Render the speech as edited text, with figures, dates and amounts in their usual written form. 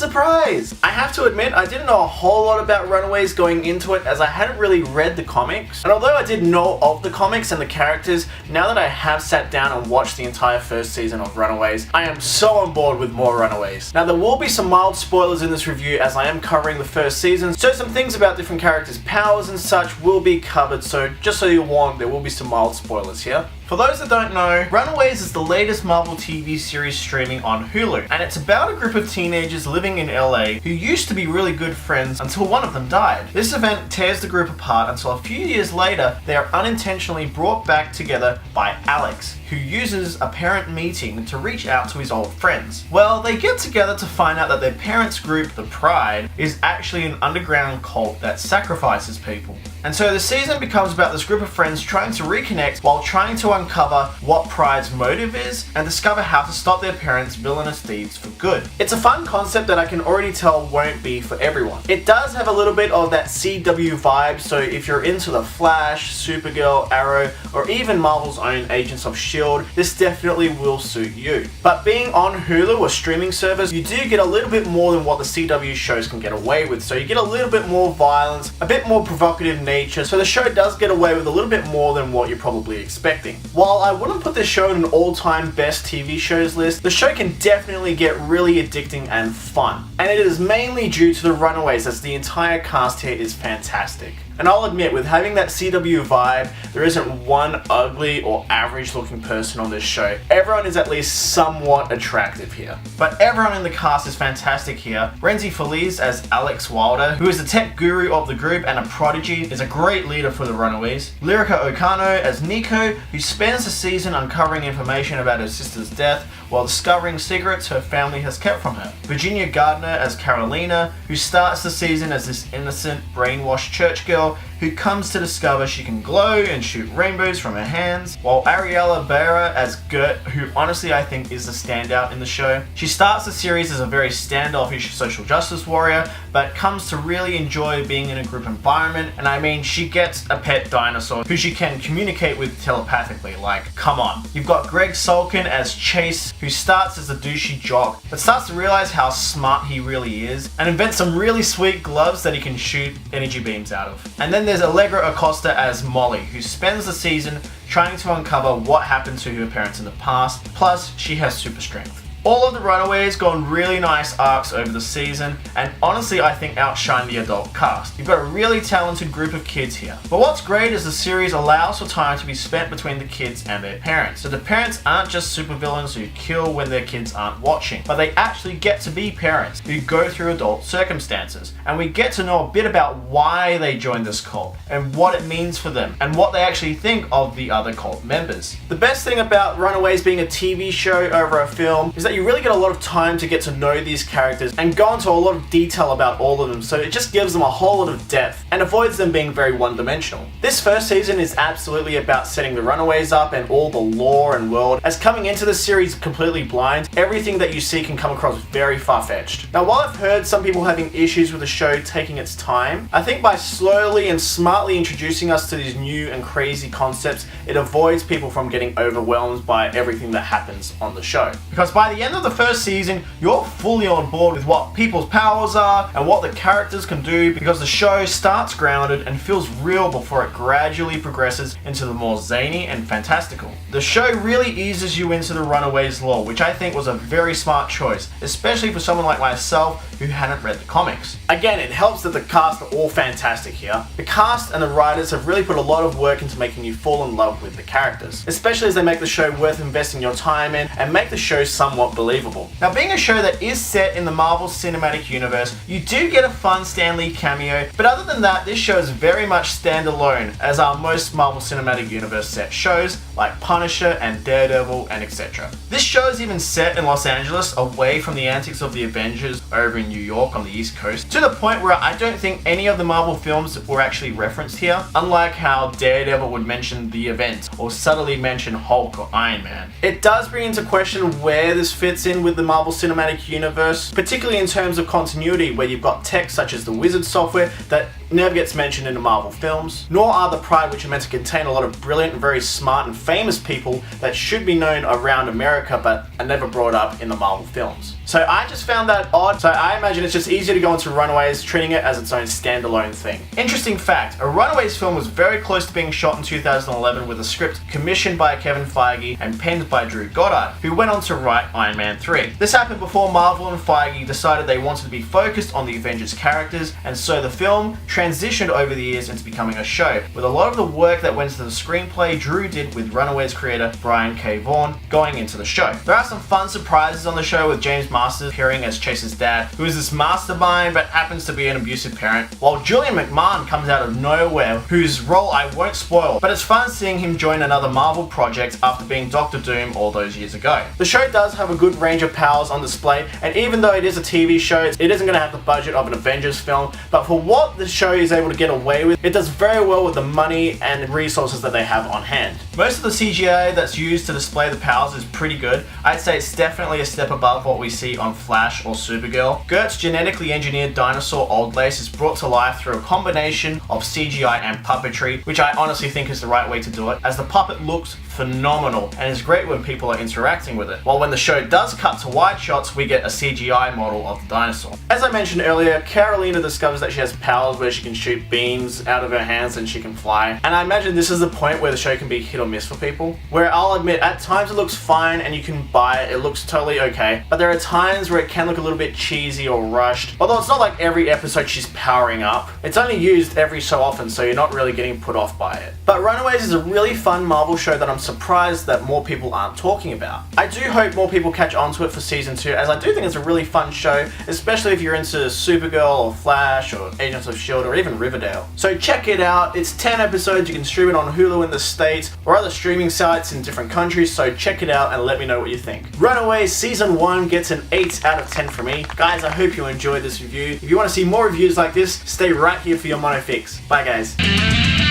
surprise! I have to admit, I didn't know a whole lot about Runaways going into it, as I hadn't really read the comics. And although I did know of the comics and the characters, now that I have sat down and watched the entire first season of Runaways, I am so on board with more Runaways. Now there will be some mild spoilers in this review as I am covering the first season, so some things about different characters' powers and such will be covered, so just so you're warned, there will be some mild spoilers here. For those that don't know, Runaways is the latest Marvel TV series streaming on Hulu, and it's about a group of teenagers living in LA who used to be really good friends until one of them died. This event tears the group apart until a few years later they are unintentionally brought back together by Alex, who uses a parent meeting to reach out to his old friends. Well, they get together to find out that their parents' group, the Pride, is actually an underground cult that sacrifices people. And so the season becomes about this group of friends trying to reconnect while trying to uncover what Pride's motive is and discover how to stop their parents' villainous deeds for good. It's a fun concept that I can already tell won't be for everyone. It does have a little bit of that CW vibe, so if you're into The Flash, Supergirl, Arrow, or even Marvel's own Agents of S.H.I.E.L.D., this definitely will suit you. But being on Hulu or streaming service, you do get a little bit more than what the CW shows can get away with. So you get a little bit more violence, a bit more provocative nature, so the show does get away with a little bit more than what you're probably expecting. While I wouldn't put this show in an all-time best TV shows list, the show can definitely get really addicting and fun. And it is mainly due to the Runaways, as the entire cast here is fantastic. And I'll admit, with having that CW vibe, there isn't one ugly or average looking person on this show. Everyone is at least somewhat attractive here. But everyone in the cast is fantastic here. Renzi Feliz as Alex Wilder, who is the tech guru of the group and a prodigy, is a great leader for the Runaways. Lyrica Okano as Nico, who spends the season uncovering information about her sister's death while discovering secrets her family has kept from her. Virginia Gardner as Carolina, who starts the season as this innocent, brainwashed church girl who comes to discover she can glow and shoot rainbows from her hands, while Ariella Beira as Gert, who honestly I think is the standout in the show. She starts the series as a very standoffish social justice warrior, but comes to really enjoy being in a group environment, and I mean, she gets a pet dinosaur who she can communicate with telepathically, like, come on. You've got Greg Sulkin as Chase, who starts as a douchey jock, but starts to realize how smart he really is, and invents some really sweet gloves that he can shoot energy beams out of. And then there's Allegra Acosta as Molly, who spends the season trying to uncover what happened to her parents in the past, plus she has super strength. All of the Runaways go on really nice arcs over the season, and honestly I think outshine the adult cast. You've got a really talented group of kids here. But what's great is the series allows for time to be spent between the kids and their parents. So the parents aren't just supervillains who kill when their kids aren't watching, but they actually get to be parents who go through adult circumstances. And we get to know a bit about why they joined this cult, and what it means for them, and what they actually think of the other cult members. The best thing about Runaways being a TV show over a film is that you really get a lot of time to get to know these characters and go into a lot of detail about all of them, so it just gives them a whole lot of depth and avoids them being very one-dimensional. This first season is absolutely about setting the Runaways up and all the lore and world, as coming into the series completely blind, everything that you see can come across very far-fetched. Now while I've heard some people having issues with the show taking its time, I think by slowly and smartly introducing us to these new and crazy concepts, it avoids people from getting overwhelmed by everything that happens on the show. Because by the end of the first season, you're fully on board with what people's powers are and what the characters can do, because the show starts grounded and feels real before it gradually progresses into the more zany and fantastical. The show really eases you into the Runaways lore, which I think was a very smart choice, especially for someone like myself who hadn't read the comics. Again, it helps that the cast are all fantastic here. The cast and the writers have really put a lot of work into making you fall in love with the characters, especially as they make the show worth investing your time in and make the show somewhat believable. Now, being a show that is set in the Marvel Cinematic Universe, you do get a fun Stan Lee cameo, but other than that, this show is very much standalone, as are most Marvel Cinematic Universe set shows like Punisher and Daredevil and etc. This show is even set in Los Angeles, away from the antics of the Avengers over in New York on the East Coast, to the point where I don't think any of the Marvel films were actually referenced here, unlike how Daredevil would mention the event or subtly mention Hulk or Iron Man. It does bring into question where this fits in with the Marvel Cinematic Universe, particularly in terms of continuity, where you've got tech such as the Wizard software that never gets mentioned in the Marvel films, nor are the Pride, which are meant to contain a lot of brilliant and very smart and famous people that should be known around America but are never brought up in the Marvel films. So I just found that odd, so I imagine it's just easier to go into Runaways, treating it as its own standalone thing. Interesting fact, a Runaways film was very close to being shot in 2011 with a script commissioned by Kevin Feige and penned by Drew Goddard, who went on to write Iron Man 3. This happened before Marvel and Feige decided they wanted to be focused on the Avengers characters, and so the film transitioned over the years into becoming a show, with a lot of the work that went into the screenplay Drew did with Runaways creator Brian K. Vaughan going into the show. There are some fun surprises on the show, with James Masters appearing as Chase's dad, who is this mastermind but happens to be an abusive parent, while Julian McMahon comes out of nowhere, whose role I won't spoil, but it's fun seeing him join another Marvel project after being Doctor Doom all those years ago. The show does have a good range of powers on display, and even though it is a TV show, it isn't going to have the budget of an Avengers film, but for what the show is able to get away with, it does very well with the money and resources that they have on hand. Most of the CGI that's used to display the powers is pretty good. I'd say it's definitely a step above what we see on Flash or Supergirl. Gert's genetically engineered dinosaur Old Lace is brought to life through a combination of CGI and puppetry, which I honestly think is the right way to do it, as the puppet looks phenomenal and is great when people are interacting with it. While when the show does cut to wide shots, we get a CGI model of the dinosaur. As I mentioned earlier, Carolina discovers that she has powers where she can shoot beams out of her hands and she can fly. And I imagine this is the point where the show can be hit or miss for people. Where I'll admit, at times it looks fine and you can buy it, it looks totally okay. But there are times where it can look a little bit cheesy or rushed. Although it's not like every episode she's powering up. It's only used every so often, so you're not really getting put off by it. But Runaways is a really fun Marvel show that I'm surprised that more people aren't talking about. I do hope more people catch on to it for season 2, as I do think it's a really fun show, especially if you're into Supergirl or Flash or Agents of S.H.I.E.L.D. or even Riverdale. So check it out. It's 10 episodes. You can stream it on Hulu in the States or other streaming sites in different countries, so check it out and let me know what you think. Runaways Season 1 gets an 8 out of 10 from me. Guys, I hope you enjoyed this review. If you want to see more reviews like this, stay right here for your Mono Fix. Bye guys.